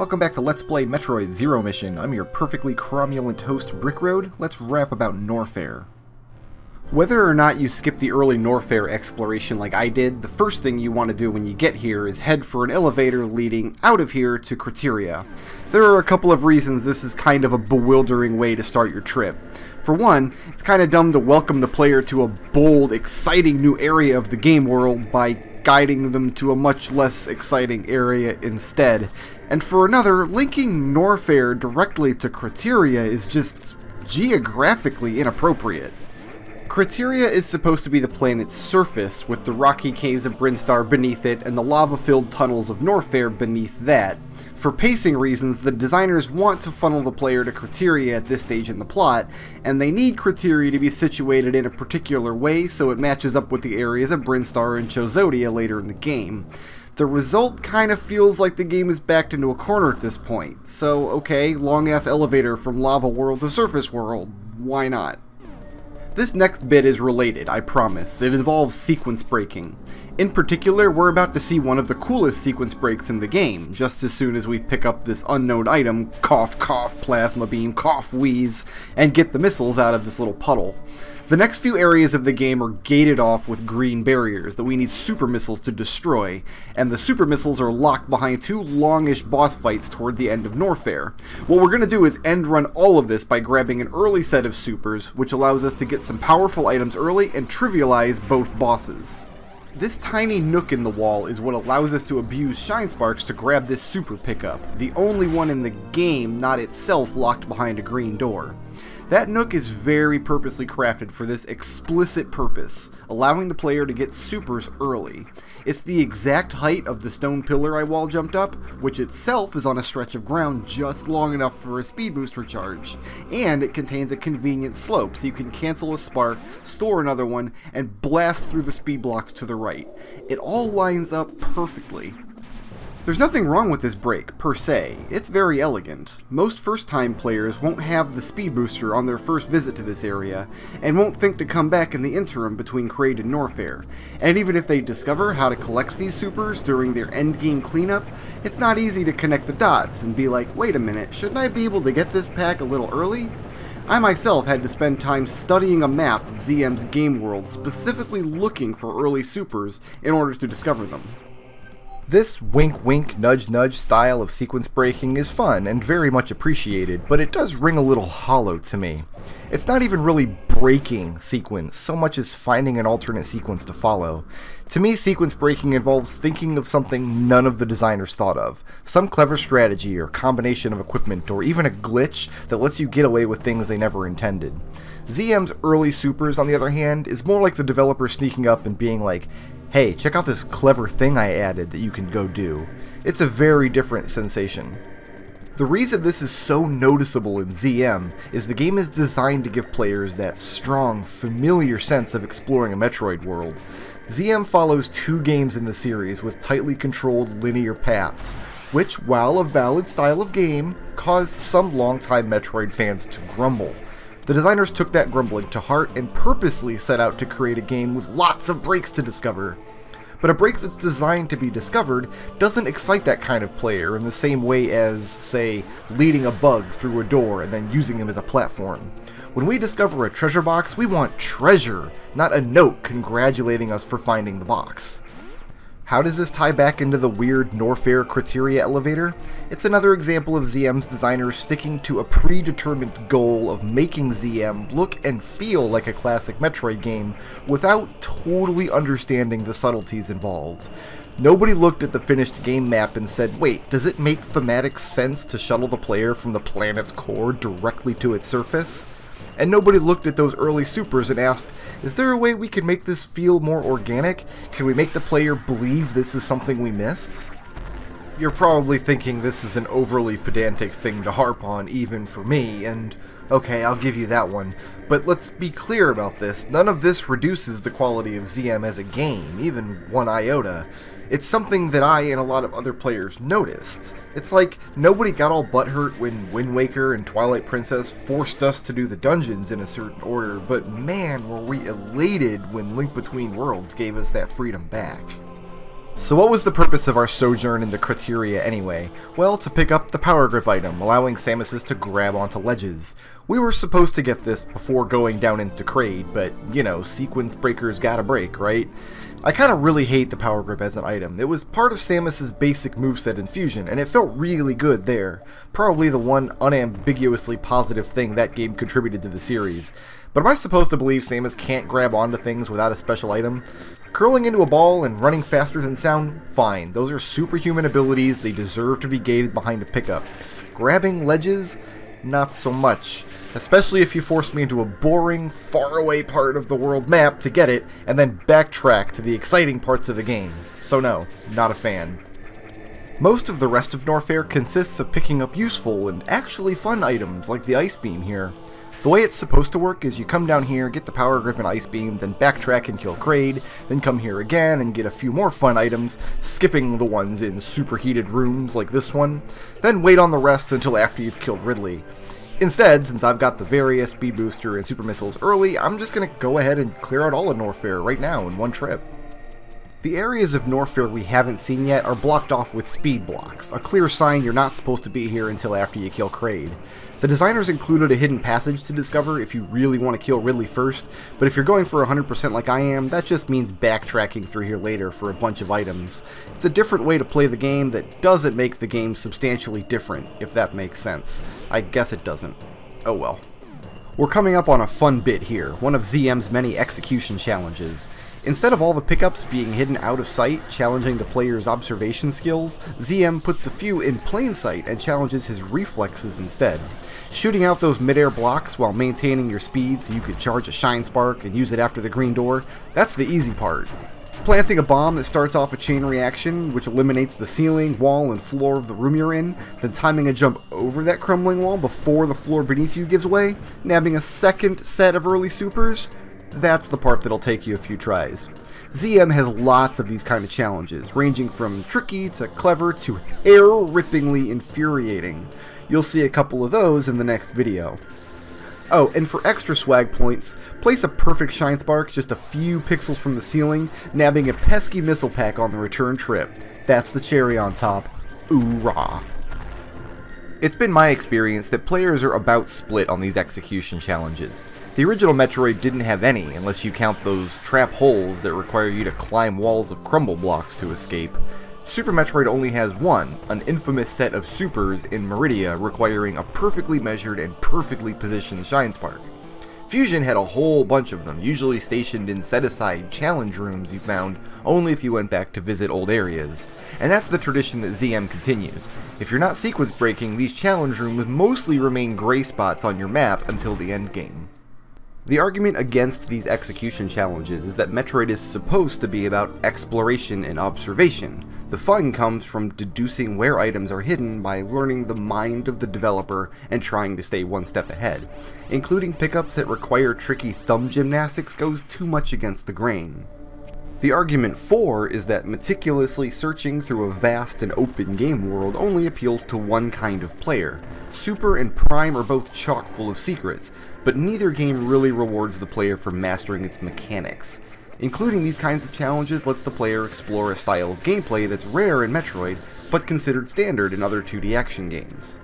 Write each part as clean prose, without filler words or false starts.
Welcome back to Let's Play Metroid Zero Mission. I'm your perfectly cromulent host, Brickroad. Let's rap about Norfair. Whether or not you skip the early Norfair exploration like I did, the first thing you want to do when you get here is head for an elevator leading out of here to Criteria. There are a couple of reasons this is kind of a bewildering way to start your trip. For one, it's kind of dumb to welcome the player to a bold, exciting new area of the game world by guiding them to a much less exciting area instead. And for another, linking Norfair directly to Criteria is just geographically inappropriate. Criteria is supposed to be the planet's surface, with the rocky caves of Brinstar beneath it and the lava-filled tunnels of Norfair beneath that. For pacing reasons, the designers want to funnel the player to Criteria at this stage in the plot, and they need Criteria to be situated in a particular way so it matches up with the areas of Brinstar and Chozodia later in the game. The result kind of feels like the game is backed into a corner at this point, so okay, long-ass elevator from Lava World to Surface World, why not? This next bit is related, I promise. It involves sequence breaking. In particular, we're about to see one of the coolest sequence breaks in the game, just as soon as we pick up this unknown item, cough cough plasma beam, cough wheeze, and get the missiles out of this little puddle. The next few areas of the game are gated off with green barriers that we need super missiles to destroy, and the super missiles are locked behind two longish boss fights toward the end of Norfair. What we're going to do is end run all of this by grabbing an early set of supers, which allows us to get some powerful items early and trivialize both bosses. This tiny nook in the wall is what allows us to abuse shinesparks to grab this super pickup, the only one in the game not itself locked behind a green door. That nook is very purposely crafted for this explicit purpose, allowing the player to get supers early. It's the exact height of the stone pillar I wall jumped up, which itself is on a stretch of ground just long enough for a speed booster charge, and it contains a convenient slope so you can cancel a spark, store another one, and blast through the speed blocks to the right. It all lines up perfectly. There's nothing wrong with this break, per se. It's very elegant. Most first-time players won't have the speed booster on their first visit to this area, and won't think to come back in the interim between Kraid and Norfair. And even if they discover how to collect these supers during their endgame cleanup, it's not easy to connect the dots and be like, wait a minute, shouldn't I be able to get this pack a little early? I myself had to spend time studying a map of ZM's game world, specifically looking for early supers in order to discover them. This wink-wink, nudge-nudge style of sequence breaking is fun and very much appreciated, but it does ring a little hollow to me. It's not even really breaking sequence, so much as finding an alternate sequence to follow. To me, sequence breaking involves thinking of something none of the designers thought of. Some clever strategy or combination of equipment or even a glitch that lets you get away with things they never intended. ZM's early supers, on the other hand, is more like the developer sneaking up and being like, hey, check out this clever thing I added that you can go do. It's a very different sensation. The reason this is so noticeable in ZM is the game is designed to give players that strong, familiar sense of exploring a Metroid world. ZM follows two games in the series with tightly controlled linear paths, which, while a valid style of game, caused some longtime Metroid fans to grumble. The designers took that grumbling to heart and purposely set out to create a game with lots of breaks to discover. But a break that's designed to be discovered doesn't excite that kind of player in the same way as, say, leading a bug through a door and then using him as a platform. When we discover a treasure box, we want treasure, not a note congratulating us for finding the box. How does this tie back into the weird Norfair Criteria elevator? It's another example of ZM's designers sticking to a predetermined goal of making ZM look and feel like a classic Metroid game without totally understanding the subtleties involved. Nobody looked at the finished game map and said, wait, does it make thematic sense to shuttle the player from the planet's core directly to its surface? And nobody looked at those early supers and asked, is there a way we can make this feel more organic? Can we make the player believe this is something we missed? You're probably thinking this is an overly pedantic thing to harp on, even for me, and okay, I'll give you that one. But let's be clear about this, none of this reduces the quality of ZM as a game, even one iota. It's something that I and a lot of other players noticed. It's like nobody got all butthurt when Wind Waker and Twilight Princess forced us to do the dungeons in a certain order, but man, were we elated when Link Between Worlds gave us that freedom back. So what was the purpose of our sojourn in the Crateria anyway? Well, to pick up the power grip item, allowing Samuses to grab onto ledges. We were supposed to get this before going down into Kraid, but, you know, sequence breakers gotta break, right? I kinda really hate the power grip as an item. It was part of Samus's basic moveset in Fusion, and it felt really good there. Probably the one unambiguously positive thing that game contributed to the series. But am I supposed to believe Samus can't grab onto things without a special item? Curling into a ball and running faster than sound? Fine. Those are superhuman abilities, they deserve to be gated behind a pickup. Grabbing ledges? Not so much. Especially if you force me into a boring, faraway part of the world map to get it, and then backtrack to the exciting parts of the game. So no, not a fan. Most of the rest of Norfair consists of picking up useful and actually fun items like the Ice Beam here. The way it's supposed to work is you come down here, get the power grip and Ice Beam, then backtrack and kill Kraid, then come here again and get a few more fun items, skipping the ones in superheated rooms like this one, then wait on the rest until after you've killed Ridley. Instead, since I've got the Varia, Speed Booster, and Super Missiles early, I'm just going to go ahead and clear out all of Norfair right now in one trip. The areas of Norfair we haven't seen yet are blocked off with speed blocks, a clear sign you're not supposed to be here until after you kill Kraid. The designers included a hidden passage to discover if you really want to kill Ridley first, but if you're going for 100% like I am, that just means backtracking through here later for a bunch of items. It's a different way to play the game that doesn't make the game substantially different, if that makes sense. I guess it doesn't. Oh well. We're coming up on a fun bit here, one of ZM's many execution challenges. Instead of all the pickups being hidden out of sight, challenging the player's observation skills, ZM puts a few in plain sight and challenges his reflexes instead. Shooting out those mid-air blocks while maintaining your speed so you could charge a shinespark and use it after the green door, that's the easy part. Planting a bomb that starts off a chain reaction, which eliminates the ceiling, wall, and floor of the room you're in, then timing a jump over that crumbling wall before the floor beneath you gives way, nabbing a second set of early supers, that's the part that'll take you a few tries. ZM has lots of these kind of challenges, ranging from tricky to clever to hair-rippingly infuriating. You'll see a couple of those in the next video. Oh, and for extra swag points, place a perfect shinespark just a few pixels from the ceiling, nabbing a pesky missile pack on the return trip. That's the cherry on top. Ooh-rah. It's been my experience that players are about split on these execution challenges. The original Metroid didn't have any, unless you count those trap holes that require you to climb walls of crumble blocks to escape. Super Metroid only has one, an infamous set of supers in Meridia requiring a perfectly measured and perfectly positioned shinespark. Fusion had a whole bunch of them, usually stationed in set-aside challenge rooms you found only if you went back to visit old areas. And that's the tradition that ZM continues. If you're not sequence breaking, these challenge rooms mostly remain gray spots on your map until the endgame. The argument against these execution challenges is that Metroid is supposed to be about exploration and observation. The fun comes from deducing where items are hidden by learning the mind of the developer and trying to stay one step ahead. Including pickups that require tricky thumb gymnastics goes too much against the grain. The argument for is that meticulously searching through a vast and open game world only appeals to one kind of player. Super and Prime are both chock full of secrets, but neither game really rewards the player for mastering its mechanics. Including these kinds of challenges lets the player explore a style of gameplay that's rare in Metroid, but considered standard in other 2D action games.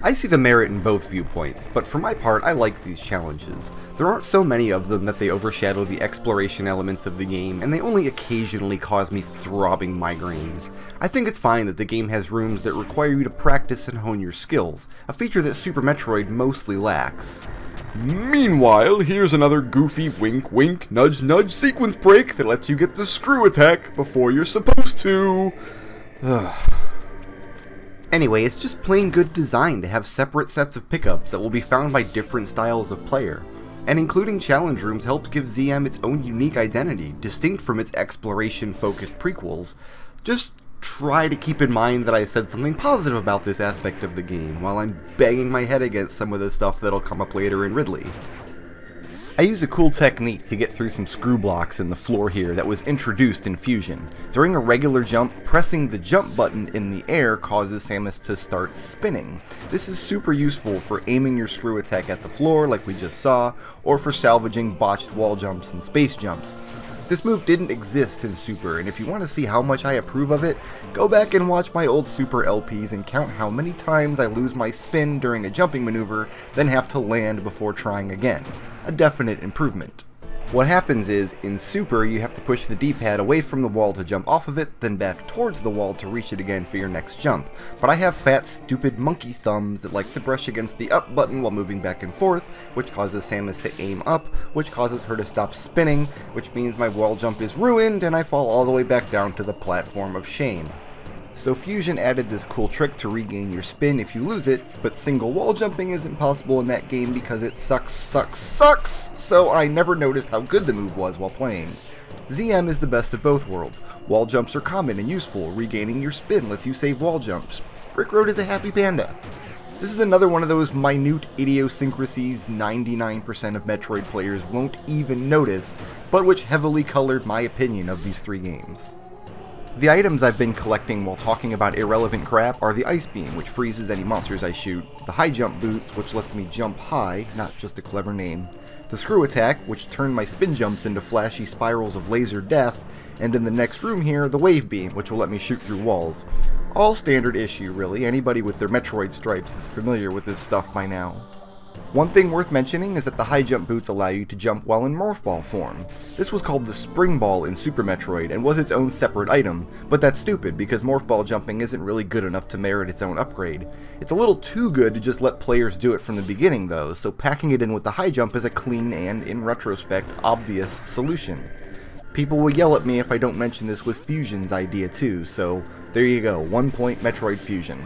I see the merit in both viewpoints, but for my part I like these challenges. There aren't so many of them that they overshadow the exploration elements of the game, and they only occasionally cause me throbbing migraines. I think it's fine that the game has rooms that require you to practice and hone your skills, a feature that Super Metroid mostly lacks. Meanwhile, here's another goofy wink wink nudge nudge sequence break that lets you get the screw attack before you're supposed to. Anyway, it's just plain good design to have separate sets of pickups that will be found by different styles of player. And including challenge rooms helped give ZM its own unique identity, distinct from its exploration-focused prequels. Just try to keep in mind that I said something positive about this aspect of the game, while I'm banging my head against some of the stuff that'll come up later in Ridley. I use a cool technique to get through some screw blocks in the floor here that was introduced in Fusion. During a regular jump, pressing the jump button in the air causes Samus to start spinning. This is super useful for aiming your screw attack at the floor like we just saw, or for salvaging botched wall jumps and space jumps. This move didn't exist in Super, and if you want to see how much I approve of it, go back and watch my old Super LPs and count how many times I lose my spin during a jumping maneuver, then have to land before trying again. A definite improvement. What happens is, in Super, you have to push the D-pad away from the wall to jump off of it, then back towards the wall to reach it again for your next jump. But I have fat, stupid monkey thumbs that like to brush against the up button while moving back and forth, which causes Samus to aim up, which causes her to stop spinning, which means my wall jump is ruined and I fall all the way back down to the platform of shame. So Fusion added this cool trick to regain your spin if you lose it, but single wall jumping isn't possible in that game because it sucks, so I never noticed how good the move was while playing. ZM is the best of both worlds. Wall jumps are common and useful, regaining your spin lets you save wall jumps. Brickroad is a happy panda. This is another one of those minute idiosyncrasies 99% of Metroid players won't even notice, but which heavily colored my opinion of these three games. The items I've been collecting while talking about irrelevant crap are the Ice Beam, which freezes any monsters I shoot, the High Jump Boots, which lets me jump high, not just a clever name, the Screw Attack, which turned my spin jumps into flashy spirals of laser death, and in the next room here, the Wave Beam, which will let me shoot through walls. All standard issue, really. Anybody with their Metroid stripes is familiar with this stuff by now. One thing worth mentioning is that the high jump boots allow you to jump while in Morph Ball form. This was called the Spring Ball in Super Metroid and was its own separate item, but that's stupid because Morph Ball jumping isn't really good enough to merit its own upgrade. It's a little too good to just let players do it from the beginning though, so packing it in with the high jump is a clean and, in retrospect, obvious solution. People will yell at me if I don't mention this was Fusion's idea too, so there you go, 1 point Metroid Fusion.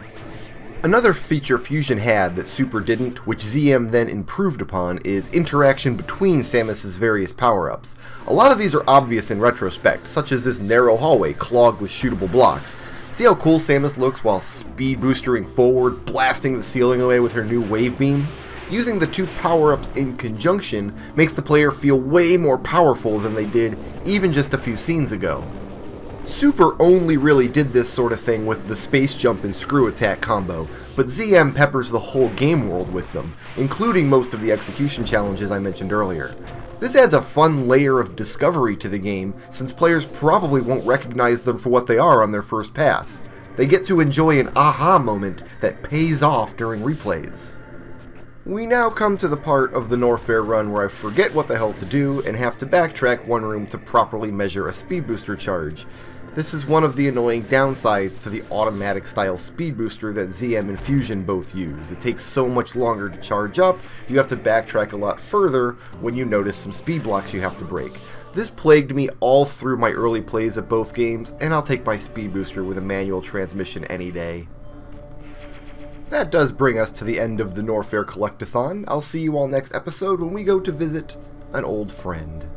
Another feature Fusion had that Super didn't, which ZM then improved upon, is interaction between Samus's various power-ups. A lot of these are obvious in retrospect, such as this narrow hallway clogged with shootable blocks. See how cool Samus looks while speed boostering forward, blasting the ceiling away with her new Wave Beam? Using the two power-ups in conjunction makes the player feel way more powerful than they did even just a few scenes ago. Super only really did this sort of thing with the Space Jump and Screw Attack combo, but ZM peppers the whole game world with them, including most of the execution challenges I mentioned earlier. This adds a fun layer of discovery to the game, since players probably won't recognize them for what they are on their first pass. They get to enjoy an aha moment that pays off during replays. We now come to the part of the Norfair run where I forget what the hell to do and have to backtrack one room to properly measure a speed booster charge. This is one of the annoying downsides to the automatic style speed booster that ZM and Fusion both use. It takes so much longer to charge up, you have to backtrack a lot further when you notice some speed blocks you have to break. This plagued me all through my early plays of both games, and I'll take my speed booster with a manual transmission any day. That does bring us to the end of the Norfair Collectathon. I'll see you all next episode when we go to visit an old friend.